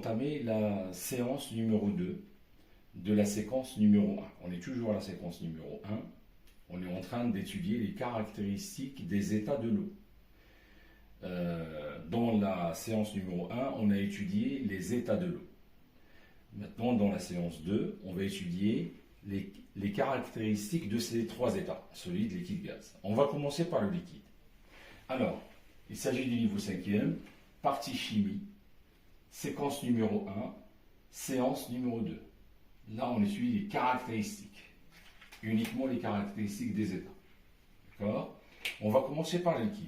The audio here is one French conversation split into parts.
entamer la séance numéro 2 de la séquence numéro 1. On est toujours à la séquence numéro 1. On est en train d'étudier les caractéristiques des états de l'eau. Dans la séance numéro 1, on a étudié les états de l'eau. Maintenant, dans la séance 2, on va étudier les caractéristiques de ces trois états, solide, liquide, gaz. On va commencer par le liquide. Alors, il s'agit du niveau 5e, partie chimie, séquence numéro 1, séance numéro 2. Là, on étudie les caractéristiques, uniquement les caractéristiques des états. D'accord? On va commencer par le liquide.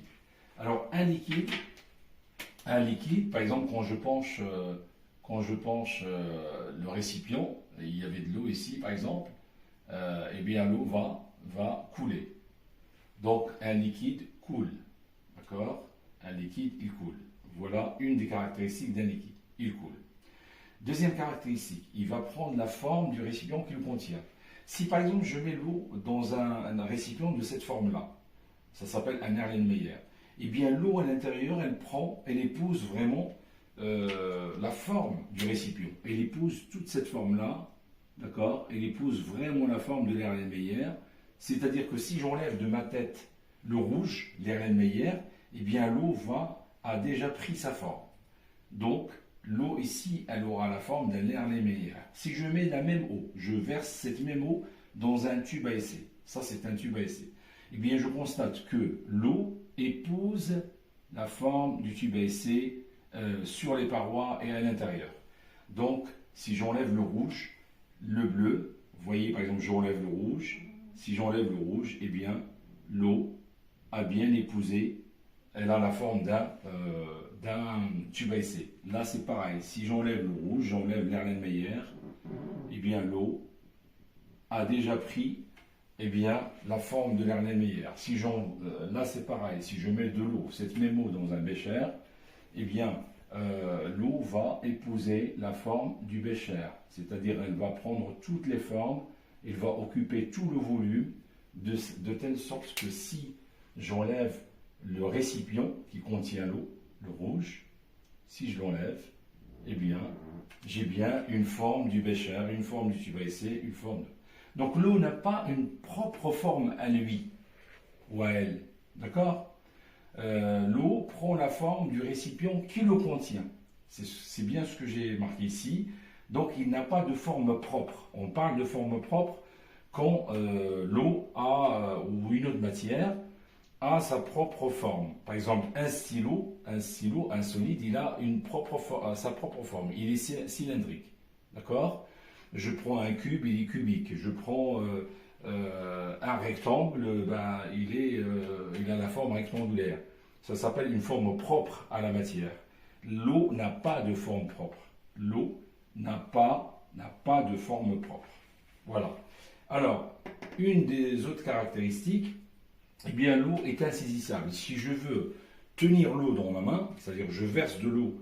Alors, un liquide, par exemple, quand je penche le récipient, il y avait de l'eau ici, par exemple, eh bien, l'eau va couler. Donc, un liquide coule. D'accord? Un liquide, il coule. Voilà une des caractéristiques d'un liquide. Il coule. Deuxième caractéristique, il va prendre la forme du récipient qu'il contient. Si par exemple je mets l'eau dans un récipient de cette forme-là, ça s'appelle un Erlenmeyer, eh bien l'eau à l'intérieur, elle épouse vraiment la forme du récipient. Elle épouse toute cette forme-là, d'accord? Elle épouse vraiment la forme de l'Erlenmeyer. C'est-à-dire que si j'enlève de ma tête le rouge, l'Erlenmeyer, eh bien l'eau a déjà pris sa forme. Donc, l'eau ici, elle aura la forme d'un Erlenmeyer. Si je mets la même eau, je verse cette même eau dans un tube à essai. Ça, c'est un tube à essai. Eh bien, je constate que l'eau épouse la forme du tube à essai sur les parois et à l'intérieur. Donc, si j'enlève le rouge, le bleu, vous voyez, par exemple, j'enlève le rouge. Si j'enlève le rouge, eh bien, l'eau a bien épousé. Elle a la forme d'un tube à essai. Là, c'est pareil. Si j'enlève le rouge, j'enlève l'Erlenmeyer, eh bien, l'eau a déjà pris la forme de l'Erlenmeyer. Là, c'est pareil. Si je mets de l'eau, cette même eau dans un bécher, eh bien, l'eau va épouser la forme du bécher. C'est-à-dire, elle va prendre toutes les formes, elle va occuper tout le volume, de telle sorte que si j'enlève le récipient qui contient l'eau, le rouge, si je l'enlève, eh bien, j'ai bien une forme du bécher, une forme du tube à essai, une forme de... Donc l'eau n'a pas une propre forme à lui ou à elle, d'accord? L'eau prend la forme du récipient qui le contient. C'est bien ce que j'ai marqué ici. Donc il n'a pas de forme propre. On parle de forme propre quand l'eau ou une autre matière a sa propre forme. Par exemple, un stylo, un solide, il a sa propre forme. Il est cylindrique. D'accord? Je prends un cube, il est cubique. Je prends un rectangle, il a la forme rectangulaire. Ça s'appelle une forme propre à la matière. L'eau n'a pas de forme propre. L'eau n'a pas de forme propre. Voilà. Alors, une des autres caractéristiques, eh bien, l'eau est insaisissable. Si je veux tenir l'eau dans ma main, c'est-à-dire je verse de l'eau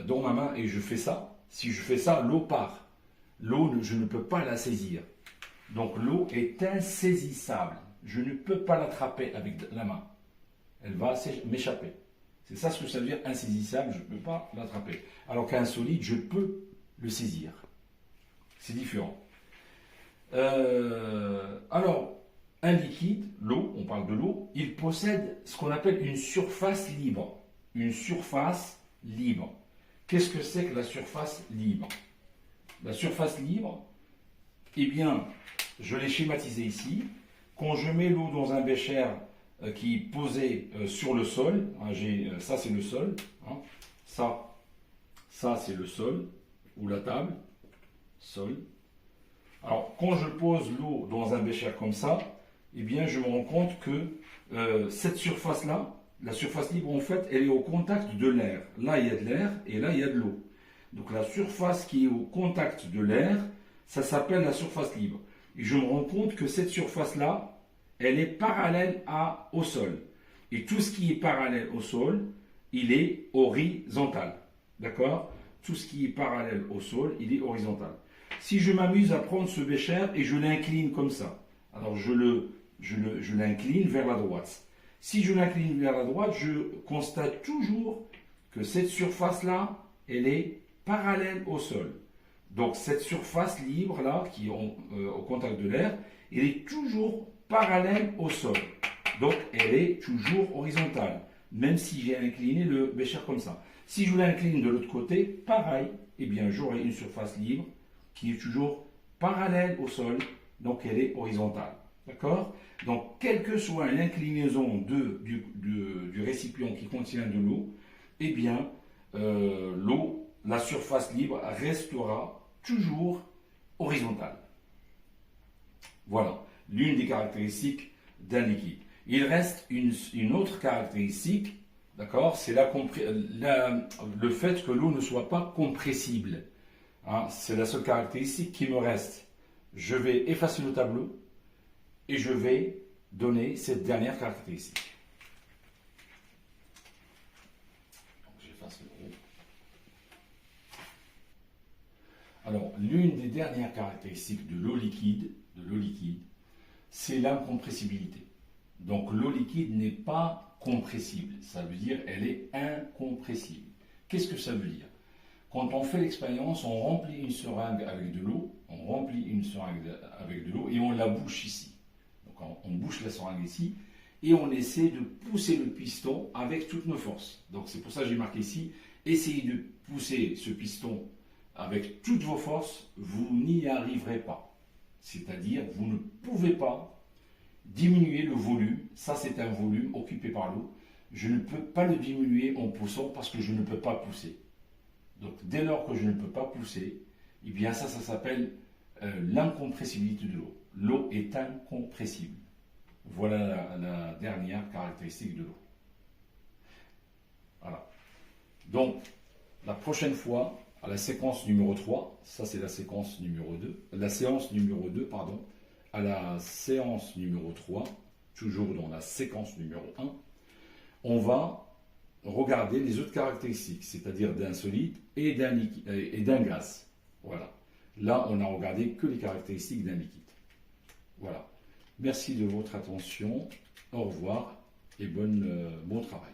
dans ma main et je fais ça, si je fais ça, l'eau part. L'eau, je ne peux pas la saisir. Donc l'eau est insaisissable. Je ne peux pas l'attraper avec la main. Elle va m'échapper. C'est ça ce que ça veut dire insaisissable, je ne peux pas l'attraper. Alors qu'un solide, je peux le saisir. C'est différent. Alors, un liquide, l'eau, on parle de l'eau, il possède ce qu'on appelle une surface libre. Une surface libre. Qu'est-ce que c'est que la surface libre? La surface libre, eh bien, je l'ai schématisé ici. Quand je mets l'eau dans un bécher qui est posé sur le sol, hein, ça c'est le sol, hein, ça c'est le sol, ou la table, sol. Alors, quand je pose l'eau dans un bécher comme ça, eh bien, je me rends compte que cette surface-là, la surface libre, en fait, elle est au contact de l'air. Là, il y a de l'air et là, il y a de l'eau. Donc, la surface qui est au contact de l'air, ça s'appelle la surface libre. Et je me rends compte que cette surface-là, elle est parallèle au sol. Et tout ce qui est parallèle au sol, il est horizontal. D'accord? Tout ce qui est parallèle au sol, il est horizontal. Si je m'amuse à prendre ce bécher et je l'incline comme ça, alors je l'incline vers la droite. Si je l'incline vers la droite, je constate toujours que cette surface-là, elle est parallèle au sol. Donc cette surface libre là, qui est au contact de l'air, elle est toujours parallèle au sol. Donc elle est toujours horizontale, même si j'ai incliné le bécher comme ça. Si je l'incline de l'autre côté, pareil, eh bien j'aurai une surface libre qui est toujours parallèle au sol, donc elle est horizontale. D'accord? Donc quelle que soit l'inclinaison du récipient qui contient de l'eau, eh bien l'eau, la surface libre restera toujours horizontale. Voilà l'une des caractéristiques d'un liquide. Il reste une autre caractéristique, d'accord, c'est le fait que l'eau ne soit pas compressible. Hein, c'est la seule caractéristique qui me reste. Je vais effacer le tableau et je vais donner cette dernière caractéristique. Donc, j'efface le gros. Alors, l'une des dernières caractéristiques de l'eau liquide, c'est l'incompressibilité. Donc l'eau liquide n'est pas compressible, ça veut dire elle est incompressible. Qu'est-ce que ça veut dire? Quand on fait l'expérience, on remplit une seringue avec de l'eau, et on la bouche ici. Donc on bouche la seringue ici et on essaie de pousser le piston avec toutes nos forces. Donc c'est pour ça que j'ai marqué ici, essayez de pousser ce piston avec toutes vos forces, vous n'y arriverez pas. C'est-à-dire, vous ne pouvez pas diminuer le volume. Ça, c'est un volume occupé par l'eau. Je ne peux pas le diminuer en poussant parce que je ne peux pas pousser. Donc, dès lors que je ne peux pas pousser, eh bien ça s'appelle l'incompressibilité de l'eau. L'eau est incompressible. Voilà la dernière caractéristique de l'eau. Voilà. Donc, la prochaine fois, à la séquence numéro 3, ça c'est la séquence numéro 2, la séance numéro 2, pardon, à la séance numéro 3, toujours dans la séquence numéro 1, on va regarder les autres caractéristiques, c'est-à-dire d'un solide et d'un gaz. Voilà. Là, on n'a regardé que les caractéristiques d'un liquide. Voilà. Merci de votre attention. Au revoir et bon travail.